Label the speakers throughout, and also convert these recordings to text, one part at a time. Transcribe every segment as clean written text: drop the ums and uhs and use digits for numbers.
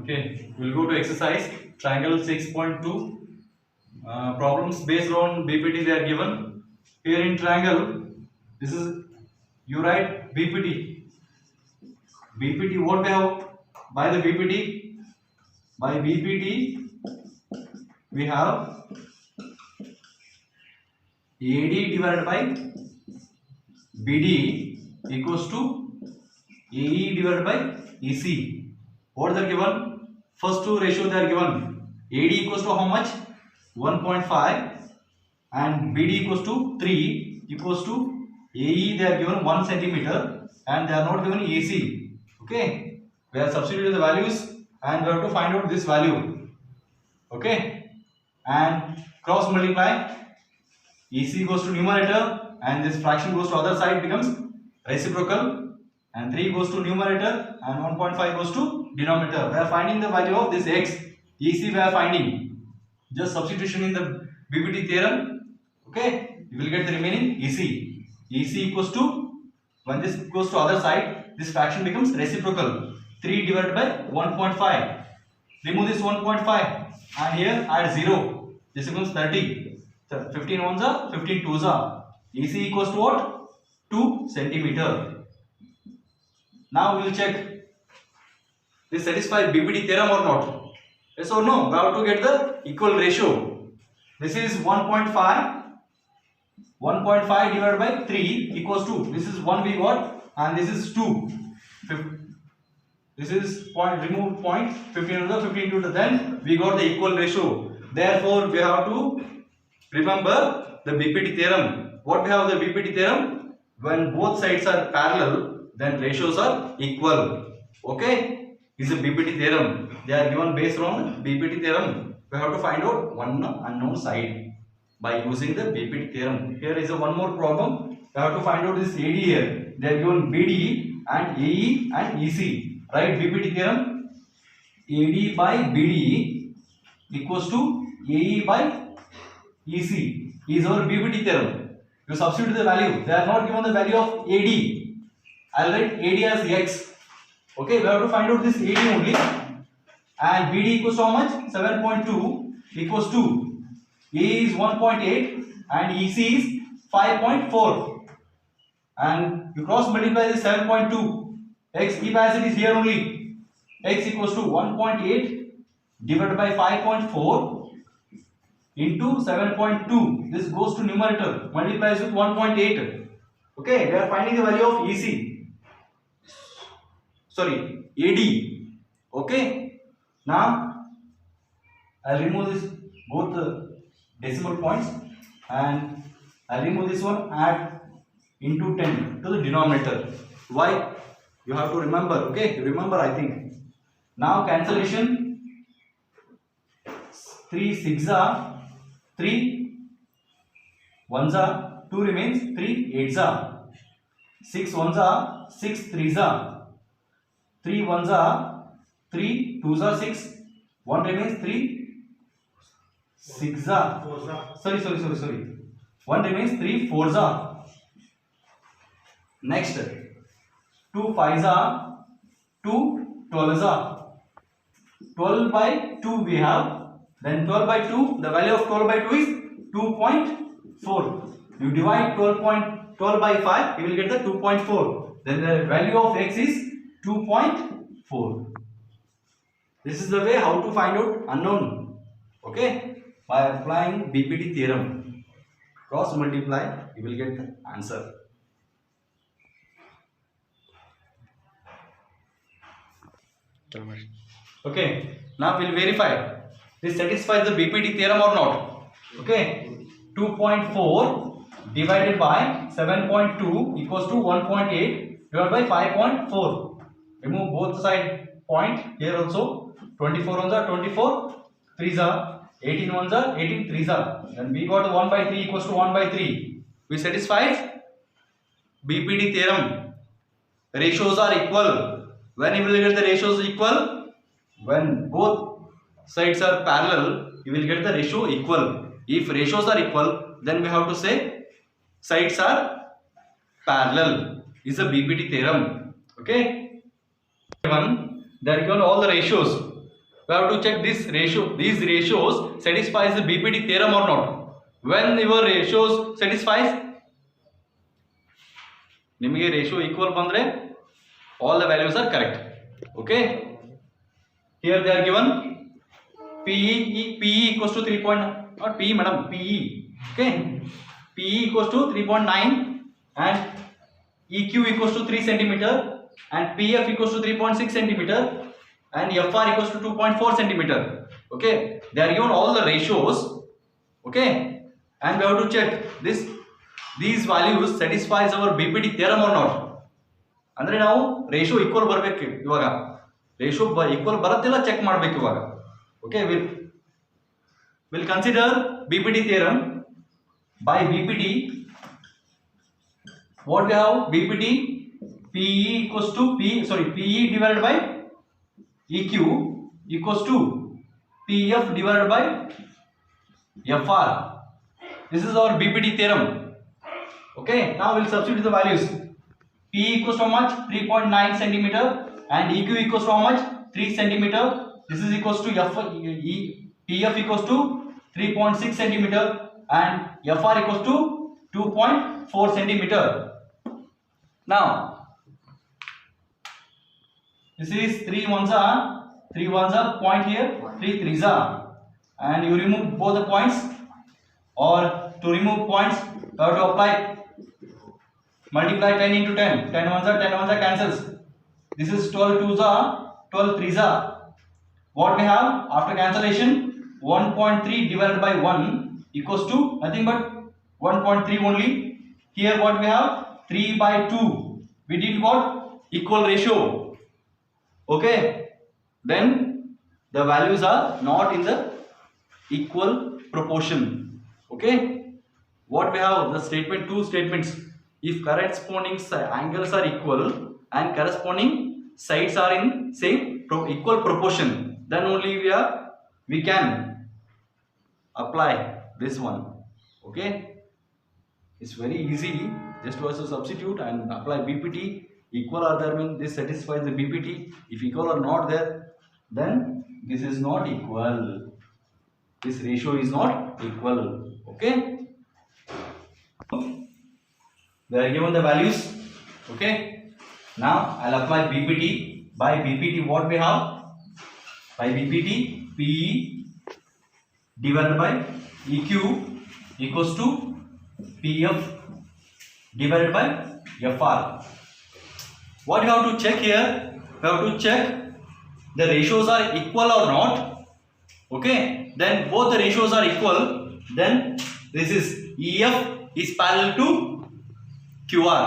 Speaker 1: Okay, we'll go to exercise triangle 6.2. Problems based on BPT they are given. Here in triangle, this is you write BPT. BPT what we have by the BPT? By BPT we have AD divided by BD equals to AE divided by EC. What they are given? First two ratio they are given. AD equals to how much? 1.5 and BD equals to 3 equals to AE they are given 1 centimeter and they are not given AC. Okay, we have substituted the values and we have to find out this value. Okay, and cross multiply. EC goes to numerator and this fraction goes to other side, becomes reciprocal, and 3 goes to numerator and 1.5 goes to denominator. We are finding the value of this x. EC we are finding. Just substitution in the BPT theorem. Okay, you will get the remaining EC. EC equals to, when this goes to other side, this fraction becomes reciprocal. 3 divided by 1.5. Remove this 1.5 and here add 0. This becomes 30. 15 ones are 15 twos are. EC equals to what? 2 centimeter. Now we will check this satisfies BPT theorem or not. Yes or no? We have to get the equal ratio. This is 1.5. 1.5 divided by 3 equals to, this is 1 we got and this is 2. This is point, remove point, 15 to the 15 to the, then we got the equal ratio. Therefore we have to remember the BPT theorem. What we have the BPT theorem? When both sides are parallel, then ratios are equal. Okay, is a BPT theorem. They are given based on BPT theorem. We have to find out one unknown side by using the BPT theorem. Here is one more problem. We have to find out this AD here. They are given BD and AE and EC. Write BPT theorem. AD by BD equals to AE by EC is our BPT theorem. You substitute the value. They are not given the value of AD. I'll write AD as X. Okay, we have to find out this AD only. And BD equals to how much? 7.2 equals to A is 1.8 and EC is 5.4. And you cross multiply this 7.2. X keep as it is here only. X equals to 1.8 divided by 5.4 into 7.2. This goes to numerator, multiplies with 1.8. Okay, we are finding the value of EC. Sorry, AD. Okay, now I'll remove this both the decimal points and I'll remove this one, add into 10 to the denominator. Why? You have to remember. Okay, remember I think. Now cancellation. 3 6 are 3 1s are 2 remains, 3 8s are 6 1s are 6 3s are 3 1s are 3 2s are 6 1 remains, 3 6s are sorry 1 remains, 3 4s are. Next 2 5s are 2 12s are. 12 by 2 we have, then 12 by 2, the value of 12 by 2 is 2.4. You divide 12 by 5, you will get the 2.4. Then the value of x is 2.4. This is the way how to find out unknown. Okay, by applying BPT theorem. Cross multiply, you will get the answer. Okay, now we'll verify this satisfies the BPT theorem or not. Okay, 2.4 divided by 7.2 equals to 1.8 divided by 5.4. Remove both side point here also. 24 ones are 24, 3s are 18 ones are 18, 3s are. Then we got the 1 by 3 equals to 1 by 3. We satisfies BPT theorem. Ratios are equal. When you will get the ratios equal? When both sides are parallel, you will get the ratio equal. If ratios are equal, then we have to say sides are parallel. Is a BPT theorem. Okay. They are given all the ratios. we have to check this ratio. These ratios satisfies the BPT theorem or not. When your ratios satisfies, ನಿಮಗೆ ratio equal ಬಂದ್ರೆ all the values are correct. Okay. Here they are given PE equals to 3. Not PE madam, PE. Okay. PE equals to 3.9 and EQ equals to 3 centimeter and PF equals to 3.6 centimeter and FR equals to 2.4 centimeter. Okay. They are given all the ratios. Okay. And we have to check these values satisfies our BPT theorem or not. ಅಂದ್ರೆ ನಾವು ratio equal ಬರಬೇಕು. ಇವಾಗ ratio equal ಬರುತ್ತಿಲ್ಲ check ಮಾಡಬೇಕು ಇವಾಗ. Okay, will consider BPT theorem. By BPT, what we have? BPT PE equals to PE divided by EQ equals to PF divided by FR. This is our BPT theorem. Okay, now we'll substitute the values. PE equals to how much? 3.9 centimeter and EQ equals to how much? 3 centimeter. This is equals to PF equals to 3.6 centimeter and FR equals to 2.4 centimeter. Now this is 3 ones are point here, 3 threes are, and you remove both the points, or to remove points you have to apply multiply 10 into 10. 10 ones are cancels. This is 12 twos are 12 threes are. What we have after cancellation? 1.3 divided by 1 equals to nothing but 1.3 only. Here what we have? 3 by 2. We did what? Equal ratio. Okay, then the values are not in the equal proportion. Okay, what we have? The statement, two statements. If corresponding angles are equal and corresponding sides are in same equal proportion, then only we can apply this one. Okay, it's very easy. Just to also substitute and apply BPT. Equal are there means this satisfies the BPT. If equal are not there, then this is not equal. This ratio is not equal. Okay, they are given the values. Okay, now I'll apply BPT. By BPT, what we have? By BPT, PE divided by EQ equals to PF divided by FR. What you have to check here? You have to check the ratios are equal or not. Okay, then both the ratios are equal. Then this is EF is parallel to QR.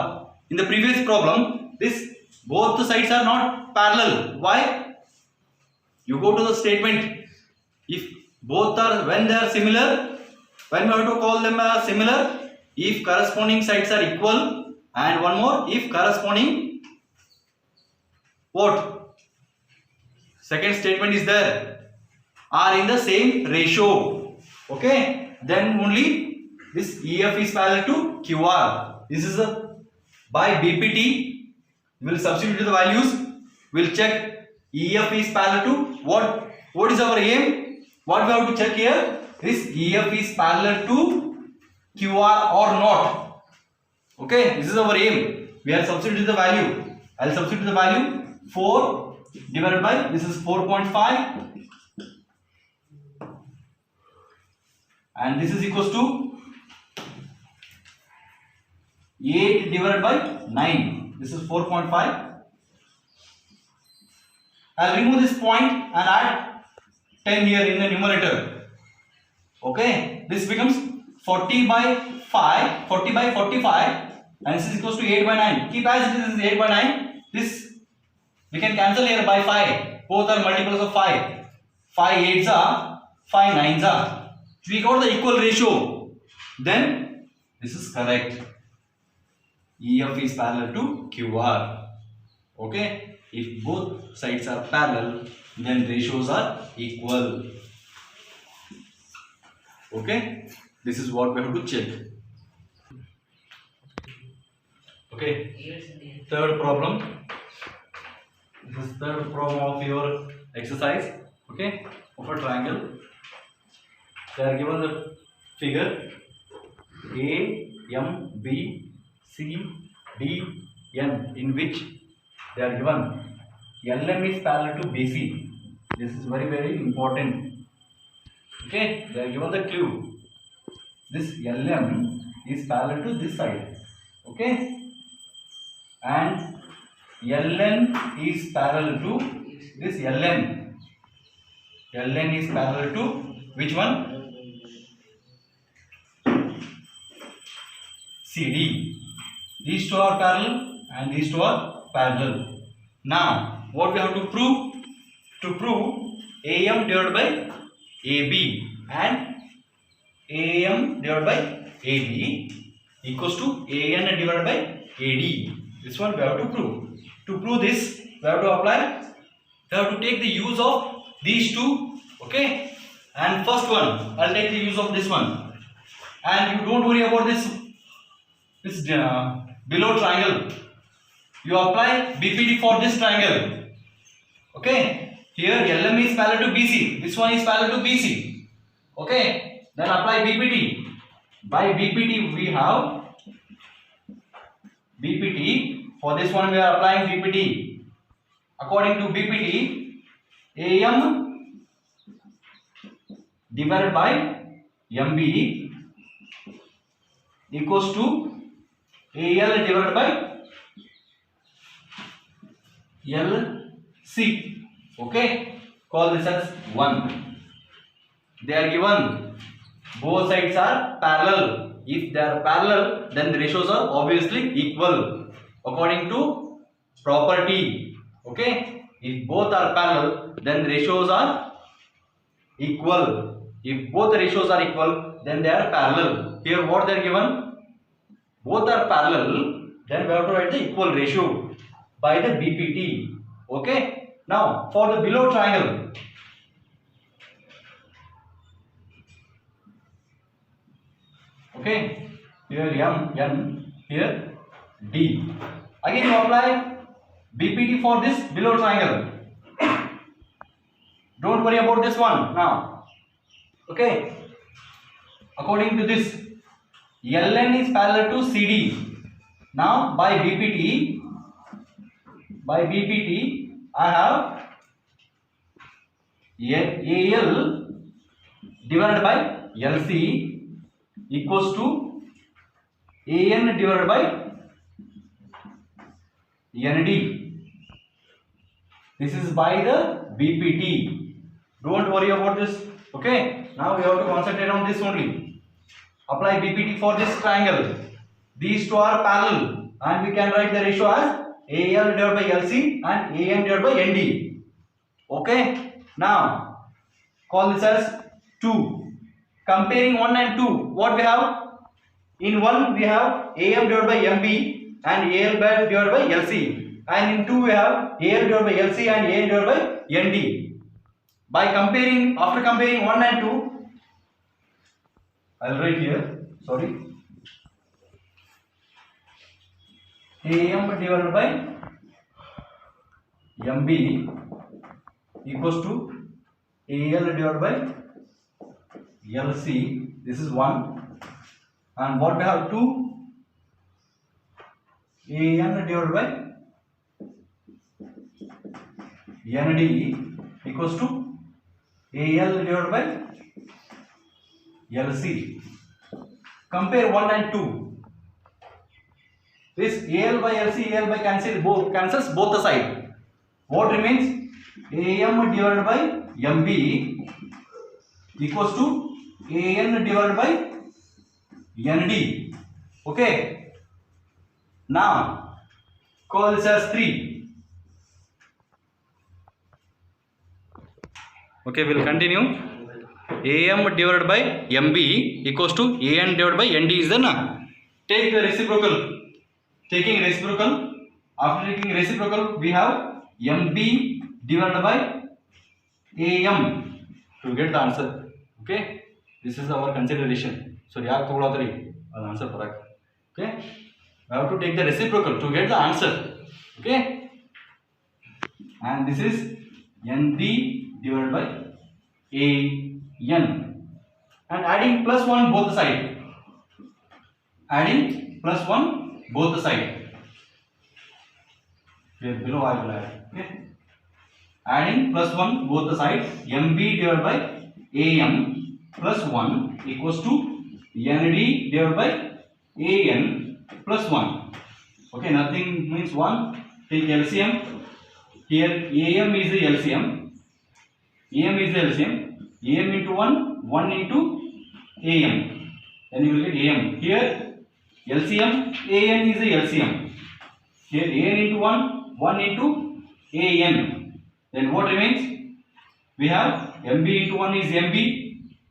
Speaker 1: In the previous problem, both the sides are not parallel. Why? You go to the statement. If both are, when they are similar, when we have to call them similar, if corresponding sides are equal, and one more, if corresponding what? Second statement is there, are in the same ratio. Okay, then only this EF is parallel to QR. This is by BPT. We will substitute the values. We will check EF is parallel to what? What is our aim? What we have to check here? This EF is parallel to QR or not. Okay, this is our aim. We are substituting the value. I will substitute the value 4 divided by, this is 4.5 and this is equals to 8 divided by 9. This is 4.5. I'll remove this point and add 10 here in the numerator. Okay, this becomes 40 by 45 and this is equals to 8 by 9. Keep as it is 8 by 9. This we can cancel here by 5. Both are multiples of 5. 5 8s are, 5 9s are. We got the equal ratio. Then this is correct. EF is parallel to QR. Okay, if both sides are parallel, then ratios are equal. Okay, this is what we have to check. Okay, third problem. This is third problem of your exercise. okay, of a triangle. They are given the figure A, M, B, C, D, N, in which they are given LM is parallel to BC. This is very important. Okay, they are given the clue. This LM is parallel to this side. Okay, and LN is parallel to this LN. LN is parallel to which one? CD. These two are parallel and these two are parallel. Now, what we have to prove? To prove AM divided by AB and AM divided by AB equals to AN divided by AD. This one we have to prove. To prove this, we have to apply. We have to take the use of these two. Okay. And first one, I'll take the use of this one. And you don't worry about this below triangle. You apply BPD for this triangle. Okay. Here LM is parallel to BC. This one is parallel to BC. Okay. Then apply BPD. By BPD we have BPD. For this one we are applying BPD. According to BPD, AM divided by MB equals to AL divided by LC. Okay, call this as 1. They are given both sides are parallel. If they are parallel, then the ratios are obviously equal according to property. Okay, if both are parallel, then the ratios are equal. If both the ratios are equal, then they are parallel. Here what they are given? Both are parallel, then we have to write the equal ratio by the BPT. Okay. Now for the below triangle, okay, here M, N, here D. Again you apply BPT for this below triangle. Don't worry about this one now. Okay. According to this, LN is parallel to CD. Now by BPT, I have AL divided by LC equals to AN divided by ND. This is by the BPT. Don't worry about this. Okay. Now we have to concentrate on this only. Apply BPT for this triangle. These two are parallel and we can write the ratio as AL divided by LC and AN divided by ND. Okay. Now call this as 2. Comparing 1 and 2, what we have? In 1 we have AM divided by MB and AL divided by LC, and in 2 we have AL divided by LC and AN divided by ND. By comparing, after comparing 1 and 2, I'll write here, sorry, AM divided by MB equals to AL divided by LC. This is 1, and what we have 2, AN divided by ND equals to AL divided by LC. Compare 1 and 2. This AL by LC, AL by cancels both the side. What remains? AM divided by MB equals to AN divided by ND. Okay. Now call this as 3. Okay, we'll continue. AM divided by MB equals to AN divided by ND is the na. Take the reciprocal. Taking reciprocal. After taking reciprocal, we have MB divided by AM to get the answer. Okay, this is our consideration. So, yaak thoda tari answer parak. Okay, we have to take the reciprocal to get the answer. Okay, and this is ND divided by AN, and adding plus 1 both the side. Adding plus 1 both the side. Here below I will add. Okay. Adding plus 1 both the sides. MB divided by AM plus 1 equals to ND divided by AN plus 1. Okay, nothing means 1. Take LCM. Here AM is the LCM. AM is the LCM. AM into 1, 1 into AM. Then you will get AM. Here LCM, AN is the LCM. Here AN into 1, 1 into AN. Then what remains? We have MB into 1 is MB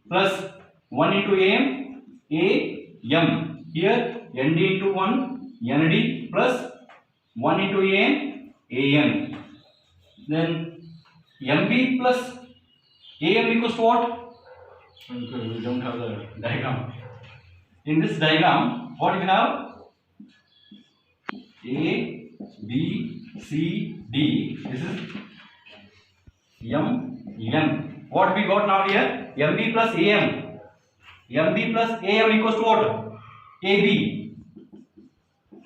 Speaker 1: plus 1 into AM, AM. Here ND into 1, ND plus 1 into AM, AN. Then MB plus AM equals to what? We don't have the diagram. In this diagram, what we have? A, B, C, D. This is M, N. What we got now here? MB plus AM. MB plus AM equals to what? AB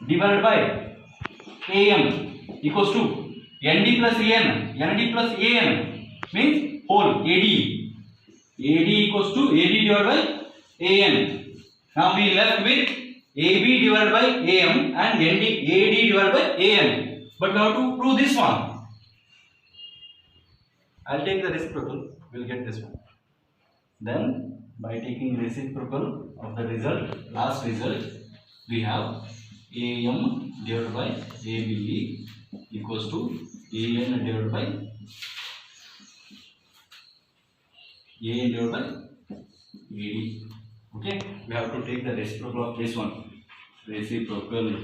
Speaker 1: divided by AM equals to ND plus AN. ND plus AN means whole AD. AD equals to AD divided by AN. Now we left with AB divided by AM and AD divided by AN. But we have to prove this one. I'll take the reciprocal, we'll get this one. Then by taking reciprocal of the result, last result, we have AM divided by AB equals to AN divided by AD. Okay, we have to take the reciprocal of this one. Reciprocal.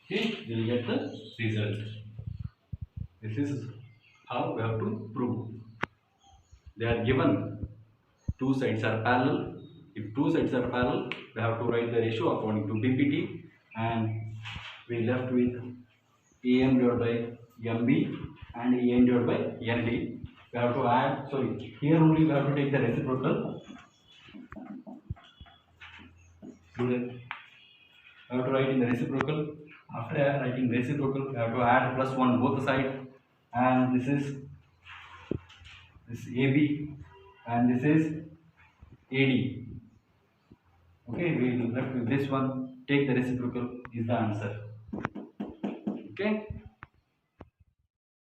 Speaker 1: Okay, we'll get the result. This is how we have to prove. They are given two sides are parallel. If two sides are parallel, we have to write the ratio according to PPT, and we left with AM divided by MB and AN divided by ND. We have to add, sorry, here only we have to take the reciprocal. We have to write in the reciprocal. After writing reciprocal, we have to add plus 1 both the sides, and this is AB and this is AD. Okay, we will left with this one. Take the reciprocal is the answer. Okay.